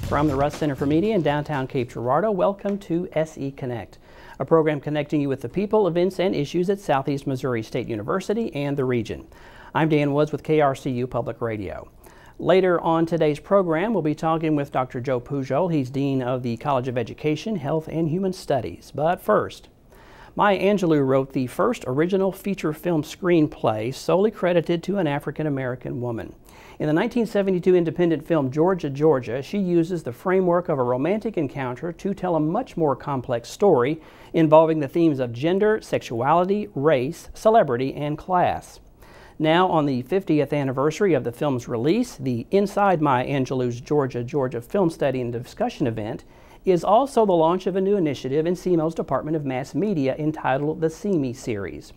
From the Russ Center for Media in downtown Cape Girardeau, welcome to SE Connect, a program connecting you with the people, events, and issues at Southeast Missouri State University and the region. I'm Dan Woods with KRCU Public Radio. Later on today's program, we'll be talking with Dr. Joe Pujol. He's Dean of the College of Education, Health, and Human Studies. But first, Maya Angelou wrote the first original feature film screenplay solely credited to an African-American woman. In the 1972 independent film Georgia, Georgia, she uses the framework of a romantic encounter to tell a much more complex story involving the themes of gender, sexuality, race, celebrity, and class. Now, on the 50th anniversary of the film's release, the Inside Maya Angelou's Georgia, Georgia Film Study and Discussion event is also the launch of a new initiative in SEMO's Department of Mass Media entitled the SEME Series.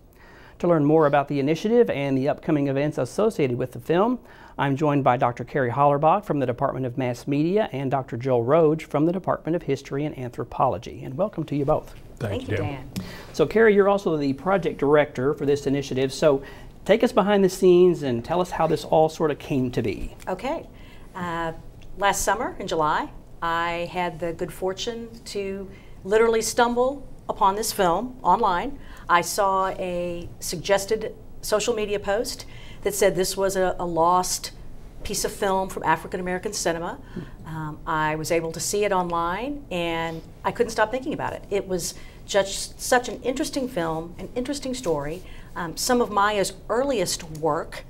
To learn more about the initiative and the upcoming events associated with the film, I'm joined by Dr. Carrie Hollerbach from the Department of Mass Media and Dr. Joel Roge from the Department of History and Anthropology. And welcome to you both. Thank you, Dan. So Carrie, you're also the project director for this initiative. So take us behind the scenes and tell us how this all sort of came to be. Okay. Last summer in July, I had the good fortune to literally stumble upon this film online. I saw a suggested social media post that said this was a lost piece of film from African American cinema. I was able to see it online and I couldn't stop thinking about it. It was just such an interesting film, an interesting story, some of Maya's earliest work,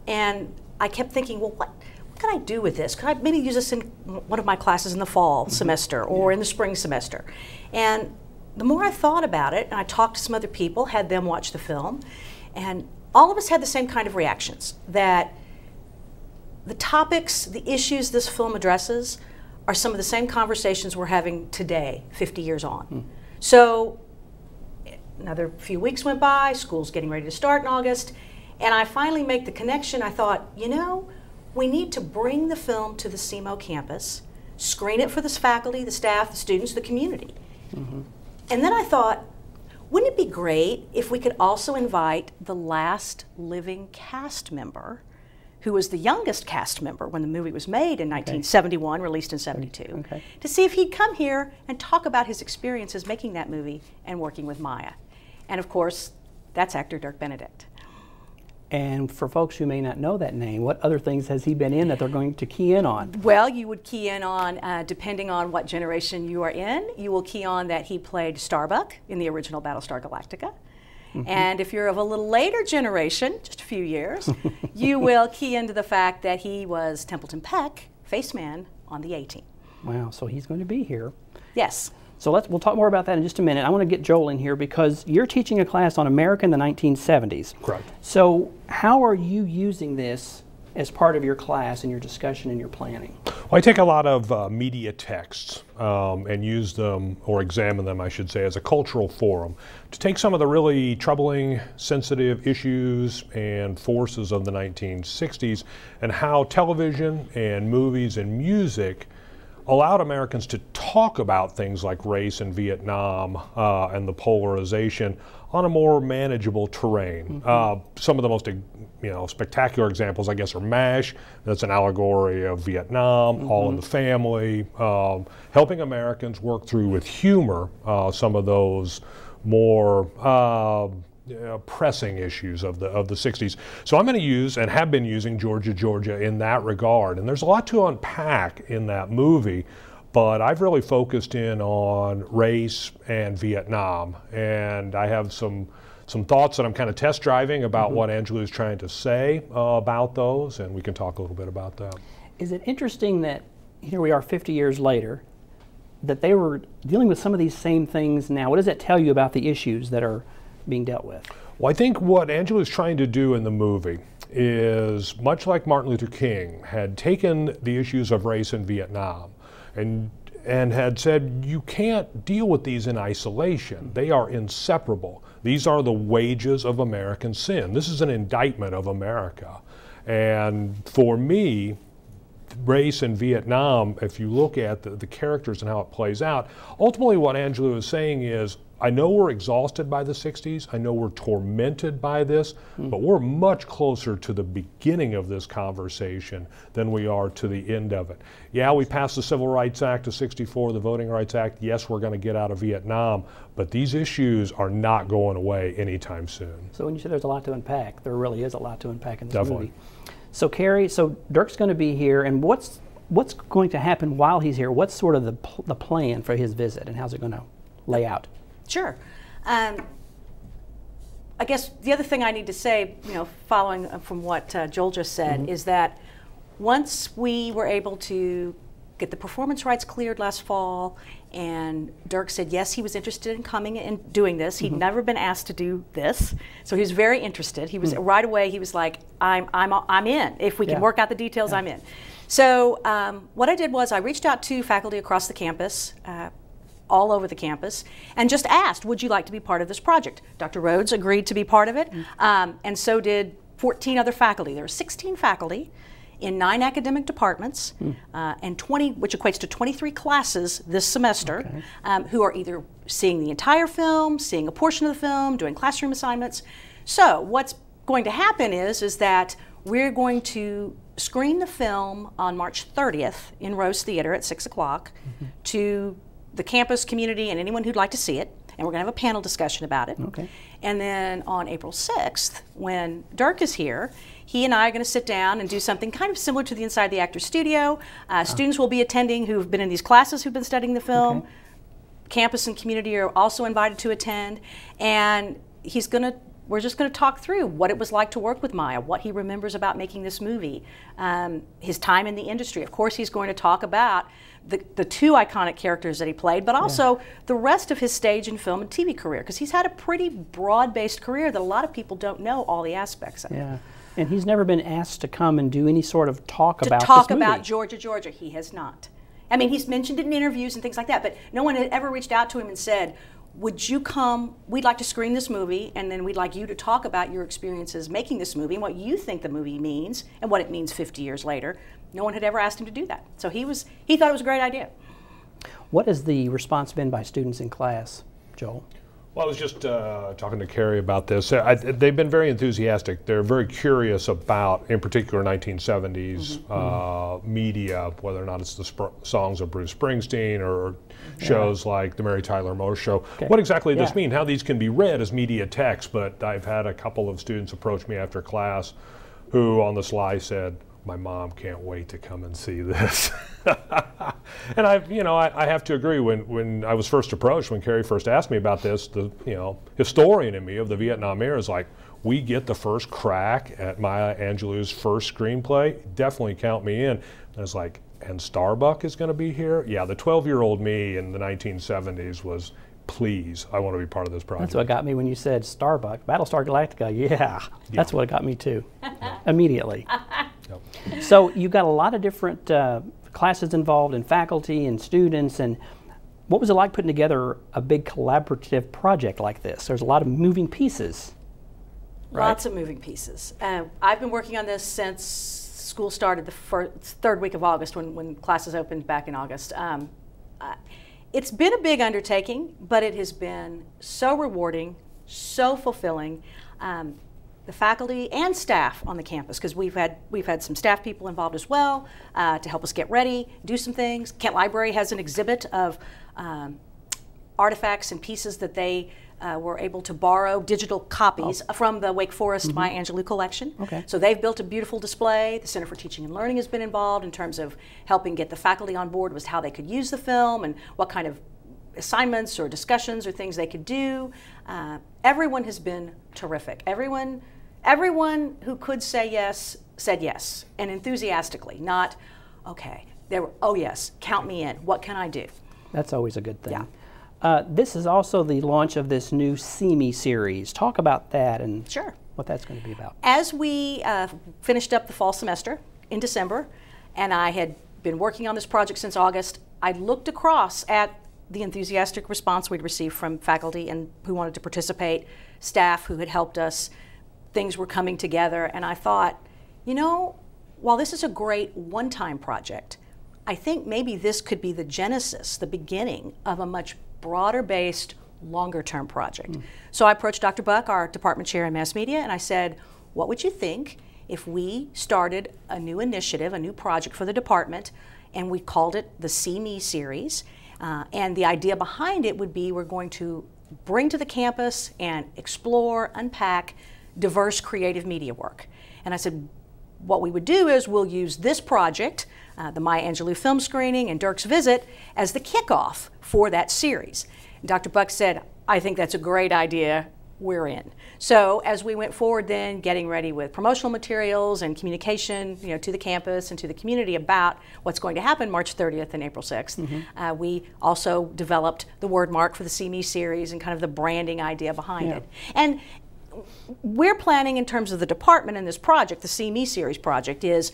and I kept thinking, well, what can I do with this? Could I maybe use this in one of my classes in the fall semester or in the spring semester? And the more I thought about it, and I talked to some other people, had them watch the film, and all of us had the same kind of reactions, that the topics, the issues this film addresses are some of the same conversations we're having today, 50 years on. So another few weeks went by, school's getting ready to start in August, and I finally make the connection. I thought, you know, we need to bring the film to the SEMO campus, screen it for the faculty, the staff, the students, the community. And then I thought, wouldn't it be great if we could also invite the last living cast member, who was the youngest cast member when the movie was made in 1971, released in 72, to see if he'd come here and talk about his experiences making that movie and working with Maya. And of course, that's actor Dirk Benedict. And for folks who may not know that name, what other things has he been in that they're going to key in on? Well, you would key in on, depending on what generation you are in, you will key on that he played Starbuck in the original Battlestar Galactica. And if you're of a little later generation, just a few years, you will key into the fact that he was Templeton Peck, Faceman, on the A-Team. Wow, so he's going to be here. Yes. So we'll talk more about that in just a minute. I want to get Joel in here because you're teaching a class on America in the 1970s. Correct. So how are you using this as part of your class and your discussion and your planning? Well, I take a lot of media texts and use them, or examine them, I should say, as a cultural forum to take some of the really troubling, sensitive issues and forces of the 1960s and how television and movies and music allowed Americans to talk about things like race and Vietnam and the polarization on a more manageable terrain. Some of the most spectacular examples, I guess, are MASH. That's an allegory of Vietnam, All in the Family, helping Americans work through with humor some of those more pressing issues of the 60s. So I'm going to use, and have been using, Georgia, Georgia in that regard. And there's a lot to unpack in that movie, but I've really focused in on race and Vietnam. And I have some thoughts that I'm kind of test driving about what Angelou is trying to say about those, and we can talk a little bit about that. Is it interesting that here we are 50 years later, that they were dealing with some of these same things now? What does that tell you about the issues that are being dealt with? Well, I think what Angelou is trying to do in the movie is, much like Martin Luther King had taken the issues of race in Vietnam and had said, you can't deal with these in isolation. They are inseparable. These are the wages of American sin. This is an indictment of America. And for me, race in Vietnam, if you look at the characters and how it plays out, ultimately what Angelou is saying is, I know we're exhausted by the 60s. I know we're tormented by this, but we're much closer to the beginning of this conversation than we are to the end of it. Yeah, we passed the Civil Rights Act of '64, the Voting Rights Act. Yes, we're going to get out of Vietnam, but these issues are not going away anytime soon. So when you say there's a lot to unpack, there really is a lot to unpack in this Definitely. movie. So Carrie, so Dirk's going to be here, and what's going to happen while he's here? What's sort of the plan for his visit, and how's it going to lay out? Sure. I guess the other thing I need to say, following from what Joel just said, is that once we were able to get the performance rights cleared last fall, and Dirk said yes, he was interested in coming and doing this. He'd never been asked to do this, so he was very interested. He was right away. He was like, "I'm in. If we can work out the details, I'm in." So what I did was I reached out to faculty across the campus. All over the campus, and just asked, would you like to be part of this project? Dr. Rhodes agreed to be part of it, and so did 14 other faculty. There were 16 faculty in 9 academic departments, and 20, which equates to 23 classes this semester, who are either seeing the entire film, seeing a portion of the film, doing classroom assignments. So what's going to happen is that we're going to screen the film on March 30th in Rose Theater at 6 o'clock to the campus community and anyone who'd like to see it, and we're going to have a panel discussion about it. Okay. And then on April 6th, when Dirk is here, he and I are going to sit down and do something kind of similar to the Inside the Actors Studio. Students will be attending who've been in these classes who've been studying the film. Okay. Campus and community are also invited to attend, and we're just going to talk through what it was like to work with Maya, what he remembers about making this movie, his time in the industry. Of course, he's going to talk about the 2 iconic characters that he played, but also the rest of his stage and film and TV career, because he's had a pretty broad-based career that a lot of people don't know all the aspects of. Yeah, and he's never been asked to come and do any sort of talk about this movie. To talk about Georgia, Georgia. He has not. I mean, he's mentioned it in interviews and things like that, but no one had ever reached out to him and said, would you come, we'd like to screen this movie, and then we'd like you to talk about your experiences making this movie and what you think the movie means and what it means 50 years later. No one had ever asked him to do that. So he thought it was a great idea. What has the response been by students in class, Joel? Well, I was just talking to Carrie about this. They've been very enthusiastic. They're very curious about, in particular, 1970s media, whether or not it's the songs of Bruce Springsteen or shows like the Mary Tyler Moore Show. Okay. What exactly does this mean? How these can be read as media text. But I've had a couple of students approach me after class who, on the sly, said, "My mom can't wait to come and see this." And I have to agree. When I was first approached, when Carrie first asked me about this, the historian in me of the Vietnam era is like, we get the first crack at Maya Angelou's first screenplay. Definitely count me in. And it's like, and Starbuck is going to be here? Yeah, the 12-year-old me in the 1970s was, please, I want to be part of this project. That's what got me when you said Starbuck. Battlestar Galactica, that's what got me too, immediately. Yep. So you've got a lot of different classes involved and faculty and students, and what was it like putting together a big collaborative project like this? There's a lot of moving pieces. Right? Lots of moving pieces. I've been working on this since school started the third week of August, when classes opened back in August. It's been a big undertaking, but it has been so rewarding, so fulfilling. The faculty and staff on the campus, because we've had some staff people involved as well to help us get ready, do some things. Kent Library has an exhibit of artifacts and pieces that they were able to borrow, digital copies from the Wake Forest Maya Angelou collection. Okay. So they've built a beautiful display. The Center for Teaching and Learning has been involved in terms of helping get the faculty on board with how they could use the film and what kind of assignments or discussions or things they could do. Everyone has been terrific. Everyone who could say yes said yes, and enthusiastically, not, okay, oh yes, count me in, what can I do? That's always a good thing. Yeah. This is also the launch of this new See Me series. Talk about that and Sure. what that's going to be about. As we finished up the fall semester in December, and I had been working on this project since August, I looked across at the enthusiastic response we'd received from faculty and who wanted to participate, staff who had helped us. Things were coming together, and I thought, while this is a great one-time project, I think maybe this could be the genesis, the beginning of a much broader-based, longer term project. So I approached Dr. Buck, our department chair in mass media, and I said, what would you think if we started a new initiative, a new project for the department, and we called it the See Me series? And the idea behind it would be we're going to bring to the campus and explore, unpack diverse creative media work. And I said, what we would do is we'll use this project, the Maya Angelou film screening and Dirk's visit, as the kickoff for that series. And Dr. Buck said, I think that's a great idea, we're in. So as we went forward then, getting ready with promotional materials and communication, to the campus and to the community about what's going to happen March 30th and April 6th, we also developed the word mark for the See Me series and kind of the branding idea behind it. And we're planning in terms of the department in this project, the See Me series project, is,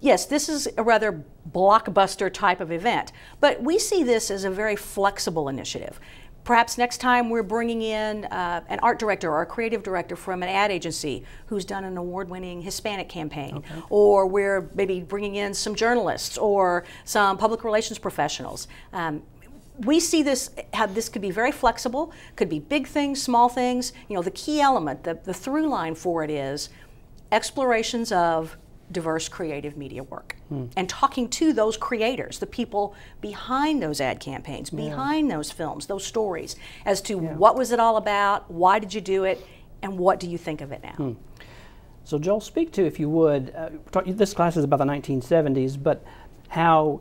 yes, this is a rather blockbuster type of event, but we see this as a very flexible initiative. Perhaps next time we're bringing in an art director or a creative director from an ad agency who's done an award-winning Hispanic campaign, or we're maybe bringing in some journalists or some public relations professionals. We see this, how this could be very flexible, could be big things, small things. The key element, the through line for it is explorations of diverse creative media work and talking to those creators, the people behind those ad campaigns, behind those films, those stories, as to what was it all about, why did you do it, and what do you think of it now? So Joel, speak to, if you would, this class is about the 1970s, but how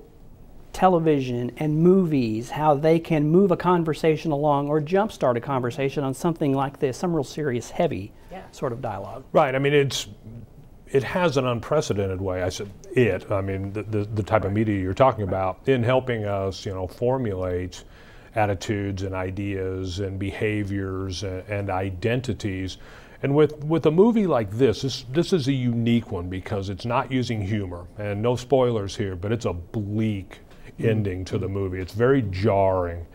television and movies, how they can move a conversation along or jumpstart a conversation on something like this, some real serious, heavy sort of dialogue. Right. I mean, it has an unprecedented way. The type of media you're talking about in helping us, formulate attitudes and ideas and behaviors and identities. And with a movie like this is a unique one because it's not using humor, and no spoilers here, but it's a bleak ending to the movie. It's very jarring,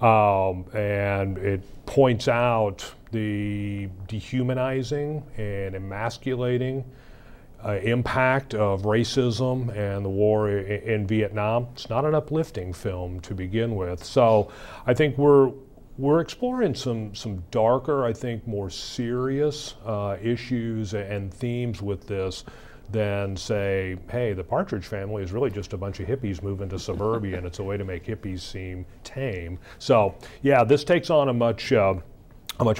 and it points out the dehumanizing and emasculating impact of racism and the war in Vietnam. It's not an uplifting film to begin with. So I think we're exploring some darker, I think more serious issues and themes with this than say, hey, the Partridge Family is really just a bunch of hippies moving to suburbia and it's a way to make hippies seem tame. So yeah, this takes on a much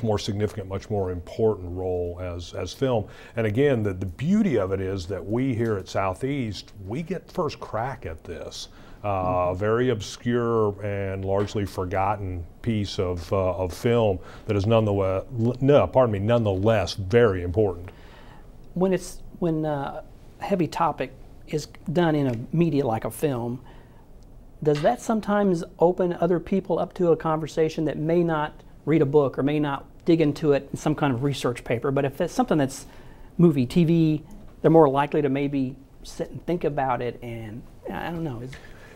more significant, much more important role as film. And again, the beauty of it is that we here at Southeast, we get first crack at this. Very obscure and largely forgotten piece of film that is nonetheless very important. When a heavy topic is done in a media like a film, does that sometimes open other people up to a conversation that may not read a book or may not dig into it in some kind of research paper, but if it's something that's movie, TV, they're more likely to maybe sit and think about it, and I don't know.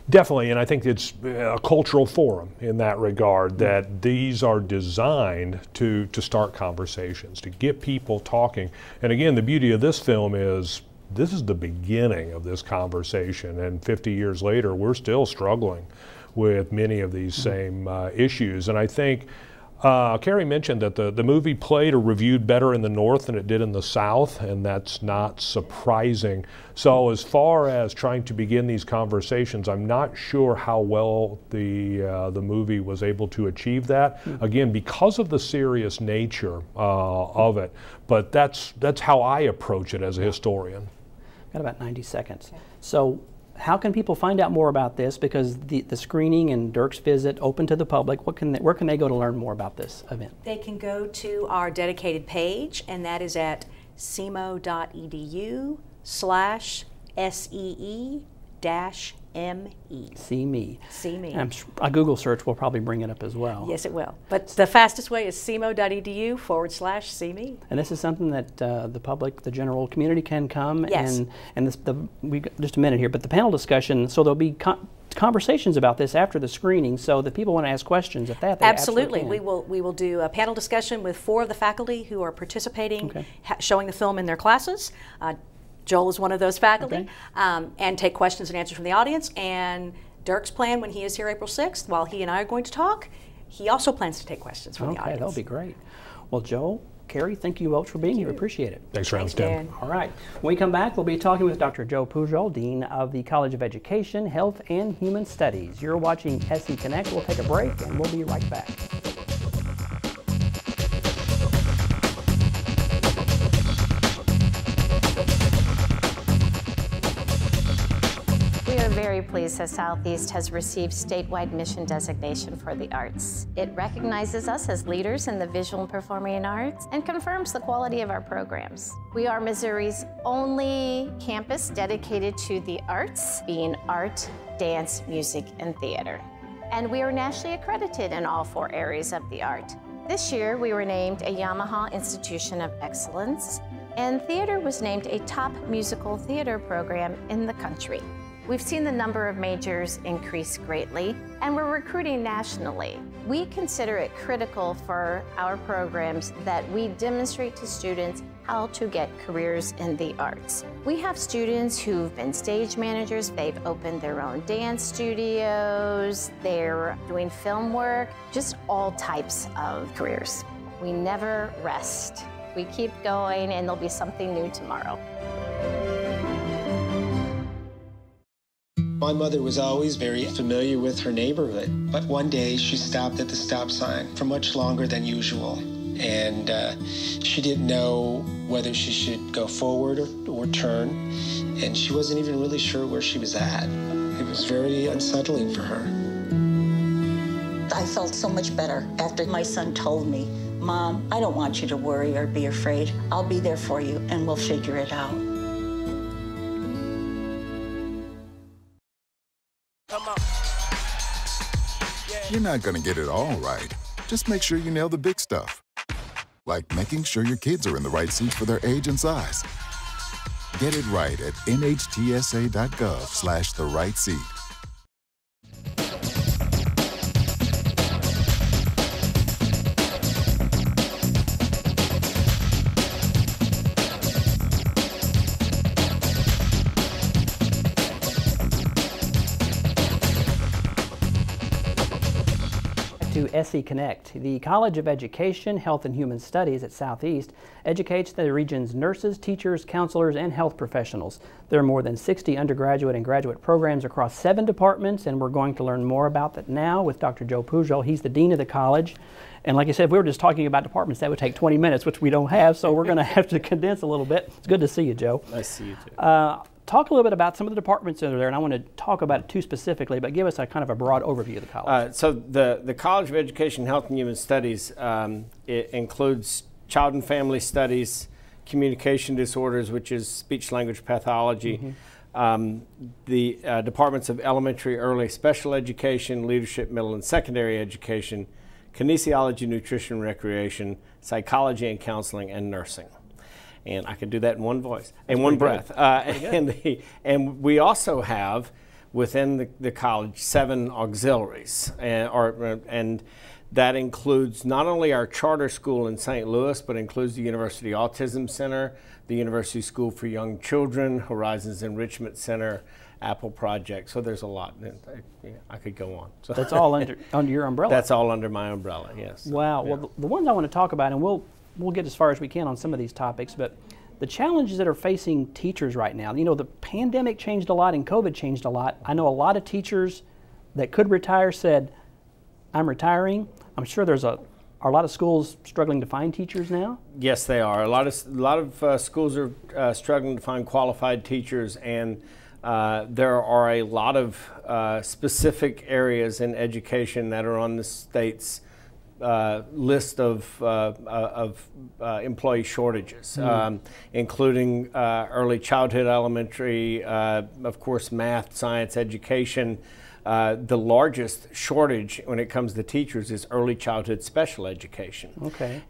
Definitely, and I think it's a cultural forum in that regard, that these are designed to start conversations, to get people talking. And again, the beauty of this film is this is the beginning of this conversation, and 50 years later, we're still struggling with many of these same issues. And I think Carrie mentioned that the movie played or reviewed better in the North than it did in the South, and that's not surprising. So as far as trying to begin these conversations, I'm not sure how well the movie was able to achieve that. Again, because of the serious nature of it. But that's how I approach it as a historian. Got about 90 seconds. So how can people find out more about this? Because the screening and Dirk's visit open to the public. Where can they go to learn more about this event? They can go to our dedicated page, and that is at cmo.edu/SEE-ME. See Me. See Me. A Google search will probably bring it up as well. Yes, it will. But the fastest way is cmo.edu/See Me. And this is something that the public, the general community can come. Yes. And we got just a minute here, but the panel discussion, so there'll be conversations about this after the screening, so that people want to ask questions at that. They Absolutely. can. We will do a panel discussion with 4 of the faculty who are participating, showing the film in their classes. Joel is one of those faculty, and take questions and answers from the audience. And Dirk's plan when he is here April 6th, while he and I are going to talk, he also plans to take questions from the Okay, audience. that'll be great. Well, Joe, Carrie, thank you both for being here. Appreciate it. Thanks for having us, Dan. Tim. All right. When we come back, we'll be talking with Dr. Joe Pujol, Dean of the College of Education, Health, and Human Studies. You're watching SE Connect. We'll take a break, and we'll be right back. We are very pleased that Southeast has received statewide mission designation for the arts. It recognizes us as leaders in the visual and performing arts and confirms the quality of our programs. We are Missouri's only campus dedicated to the arts, being art, dance, music, and theater. And we are nationally accredited in all 4 areas of the art. This year, we were named a Yamaha Institution of Excellence, and theater was named a top musical theater program in the country. We've seen the number of majors increase greatly, and we're recruiting nationally. We consider it critical for our programs that we demonstrate to students how to get careers in the arts. We have students who've been stage managers, they've opened their own dance studios, they're doing film work, just all types of careers. We never rest. We keep going, and there'll be something new tomorrow. My mother was always very familiar with her neighborhood, but one day she stopped at the stop sign for much longer than usual, and she didn't know whether she should go forward or turn, and she wasn't even really sure where she was at. It was very unsettling for her. I felt so much better after my son told me, "Mom, I don't want you to worry or be afraid. I'll be there for you, and we'll figure it out." You're not going to get it all right. Just make sure you nail the big stuff. Like making sure your kids are in the right seats for their age and size. Get it right at nhtsa.gov/the-right-seat. To SE Connect. The College of Education, Health, and Human Studies at Southeast educates the region's nurses, teachers, counselors, and health professionals. There are more than 60 undergraduate and graduate programs across 7 departments, and we're going to learn more about that now with Dr. Joe Pujol. He's the Dean of the college. And like I said, if we were just talking about departments, that would take 20 minutes, which we don't have, so we're going to have to condense a little bit. It's good to see you, Joe. Nice to see you too. Talk a little bit about some of the departments that are there, and I want to talk about 2 specifically, but give us a kind of a broad overview of the college. So the College of Education, Health, and Human Studies it includes child and family studies, communication disorders, which is speech-language pathology, the departments of elementary, early, special education, leadership, middle, and secondary education, kinesiology, nutrition, recreation, psychology and counseling, and nursing. And I can do that in one voice, in one breath. And we also have within the college 7 auxiliaries, and that includes not only our charter school in St. Louis, but includes the University Autism Center, the University School for Young Children, Horizons Enrichment Center, Apple Project. So there's a lot. I could go on. So That's all under your umbrella? That's all under my umbrella, yes. Wow. Yeah. Well, the ones I want to talk about, and we'll get as far as we can on some of these topics, but the challenges that are facing teachers right now. You know, the pandemic changed a lot and COVID changed a lot. I know a lot of teachers that could retire said, I'm retiring. I'm sure there's a lot of schools struggling to find teachers now? Yes, they are. A lot of schools are struggling to find qualified teachers, and there are a lot of specific areas in education that are on the state's list of employee shortages, including early childhood, elementary, of course, math, science, education. The largest shortage when it comes to teachers is early childhood special education. Okay.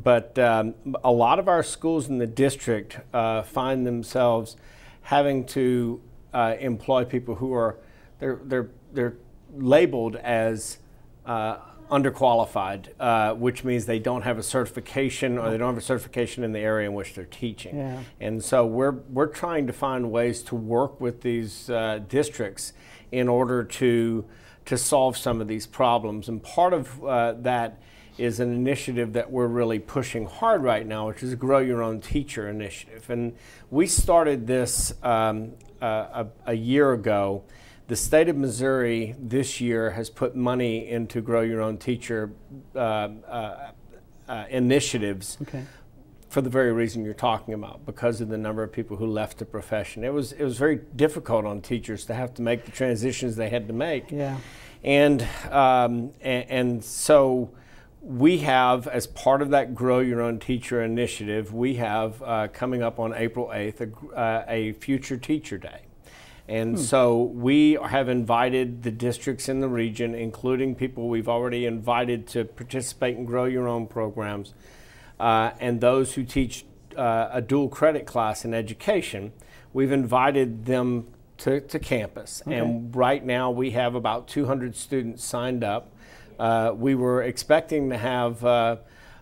But a lot of our schools in the district find themselves having to employ people who are they're labeled as underqualified, which means they don't have a certification, or they don't have a certification in the area in which they're teaching. Yeah. And so we're trying to find ways to work with these districts in order to to solve some of these problems. And part of that is an initiative that we're really pushing hard right now, which is a Grow Your Own Teacher initiative. And we started this a year ago. The state of Missouri this year has put money into Grow Your Own Teacher initiatives for the very reason you're talking about, because of the number of people who left the profession. It was very difficult on teachers to have to make the transitions they had to make. Yeah. And so we have, as part of that Grow Your Own Teacher initiative, we have coming up on April 8th a Future Teacher Day. And so we have invited the districts in the region, including people we've already invited to participate in Grow Your Own programs, and those who teach a dual credit class in education. We've invited them to campus. And right now we have about 200 students signed up. We were expecting to have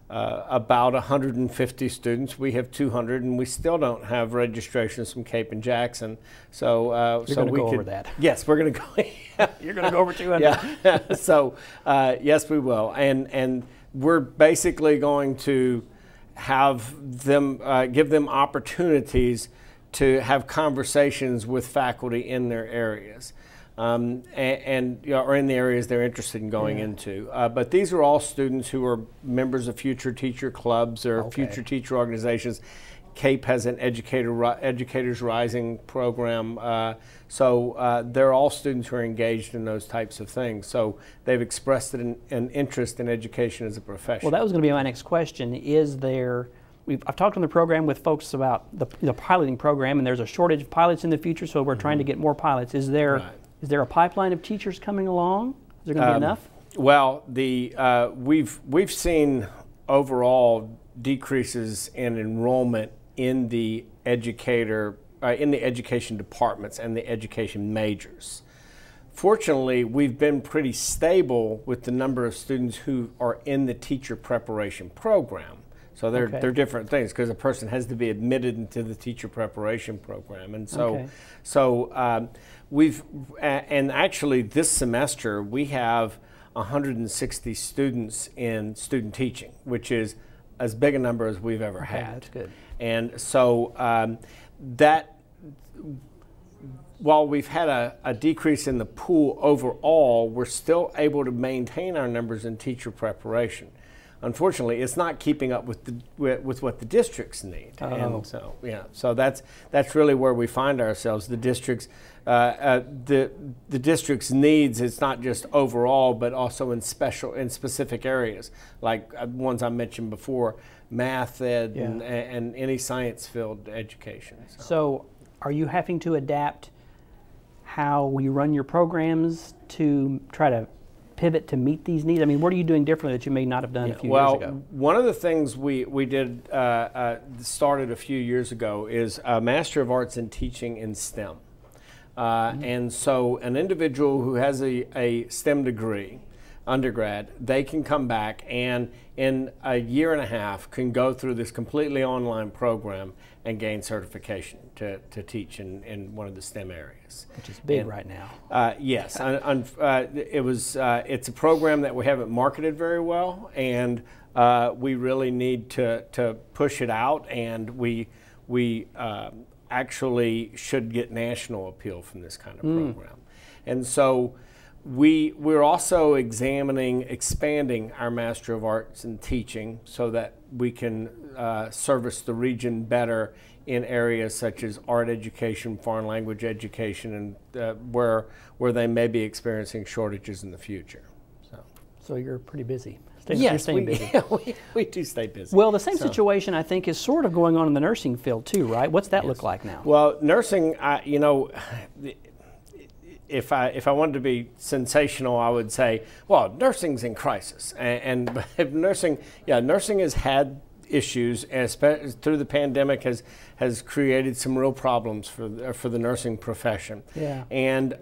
about 150 students. We have 200, and we still don't have registrations from Cape and Jackson. So, You're going to go over that. Yes, we're going to go. You're going to go over 200. Yeah. So, yes, we will, and we're basically going to have them give them opportunities to have conversations with faculty in their areas. And you know, or in the areas they're interested in going into. But these are all students who are members of Future Teacher Clubs or Future Teacher organizations. CAPE has an Educators Rising program. So they're all students who are engaged in those types of things. So they've expressed an interest in education as a profession. Well, that was going to be my next question. Is there, I've talked on the program with folks about the piloting program, and there's a shortage of pilots in the future, so we're trying to get more pilots. Is there a pipeline of teachers coming along? Is there going to be enough? Well, we've seen overall decreases in enrollment in the education departments and the education majors. Fortunately, we've been pretty stable with the number of students who are in the teacher preparation program. So they're different things, because a person has to be admitted into the teacher preparation program, and so and actually this semester we have 160 students in student teaching, which is as big a number as we've ever had. That's good. And so while we've had a decrease in the pool overall, we're still able to maintain our numbers in teacher preparation. Unfortunately, it's not keeping up with what the districts need, and so that's really where we find ourselves. The districts, the district's needs. It's not just overall, but also in specific areas, like ones I mentioned before, math ed and any science field education. So, are you having to adapt how you run your programs to try to pivot to meet these needs? I mean, what are you doing differently that you may not have done a few years ago? Well, one of the things we did started a few years ago is a Master of Arts in Teaching in STEM. And so an individual who has a STEM degree, undergrad, they can come back and in a year and a half can go through this completely online program and gain certification to teach in one of the STEM areas. Which is big right now. Yes, it's a program that we haven't marketed very well, and we really need to push it out, and we actually should get national appeal from this kind of program. And so we're also expanding our Master of Arts in Teaching so that we can service the region better in areas such as art education, foreign language education, and where they may be experiencing shortages in the future. So you're pretty busy. Yes, busy. We do stay busy. Well, the same situation I think is sort of going on in the nursing field too, right? What's that look like now? Well, nursing, you know, if I wanted to be sensational, I would say, well, nursing's in crisis, and nursing has had issues, especially through the pandemic, has created some real problems for the nursing profession. Yeah. And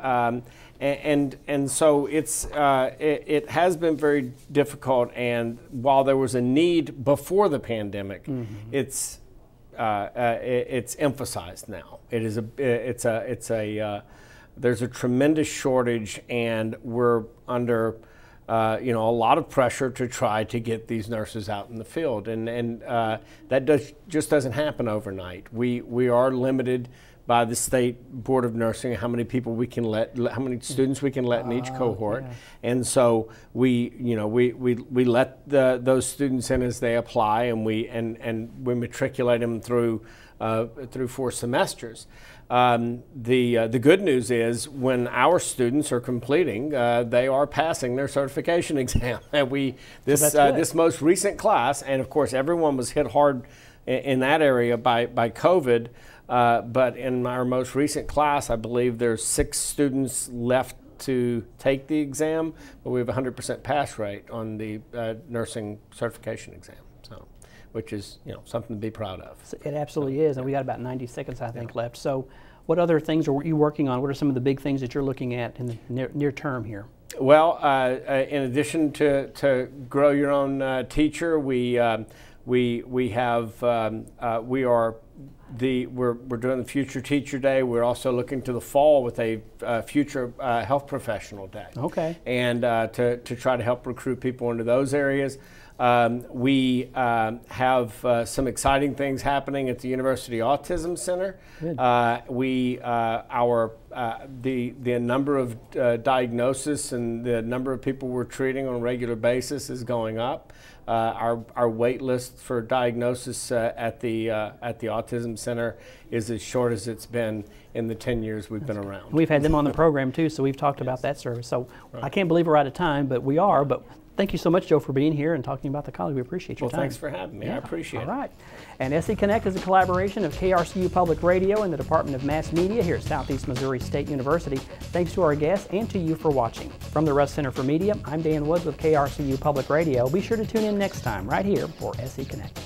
so it has been very difficult. And while there was a need before the pandemic, it's emphasized now. It's there's a tremendous shortage, and we're under a lot of pressure to try to get these nurses out in the field, and that just doesn't happen overnight. We are limited by the State Board of Nursing, how many people we can how many students we can let in each cohort, and so we let those students in as they apply, and we matriculate them through 4 semesters. The good news is when our students are completing, they are passing their certification exam. And this most recent class, and of course everyone was hit hard in that area by COVID. But in our most recent class, I believe there's 6 students left to take the exam, but we have a 100% pass rate on the nursing certification exam, so, which is something to be proud of. It absolutely is, and we got about 90 seconds, I think, left. So what other things are you working on? What are some of the big things that you're looking at in the near term here? Well, in addition to grow your own teacher, we're doing the Future Teacher Day. We're also looking to the fall with a Future Health Professional Day. Okay. And to try to help recruit people into those areas. We have some exciting things happening at the University Autism Center. Good. The number of diagnoses and the number of people we're treating on a regular basis is going up. Our wait list for diagnosis at the Autism Center is as short as it's been in the 10 years we've been around. We've had them on the program too, so we've talked about that service. So I can't believe we're out of time, but we are. But thank you so much, Joe, for being here and talking about the college. We appreciate your time. Well, thanks for having me. I appreciate it. All right. And SE Connect is a collaboration of KRCU Public Radio and the Department of Mass Media here at Southeast Missouri State University. Thanks to our guests and to you for watching. From the Russ Center for Media, I'm Dan Woods with KRCU Public Radio. Be sure to tune in next time right here for SE Connect.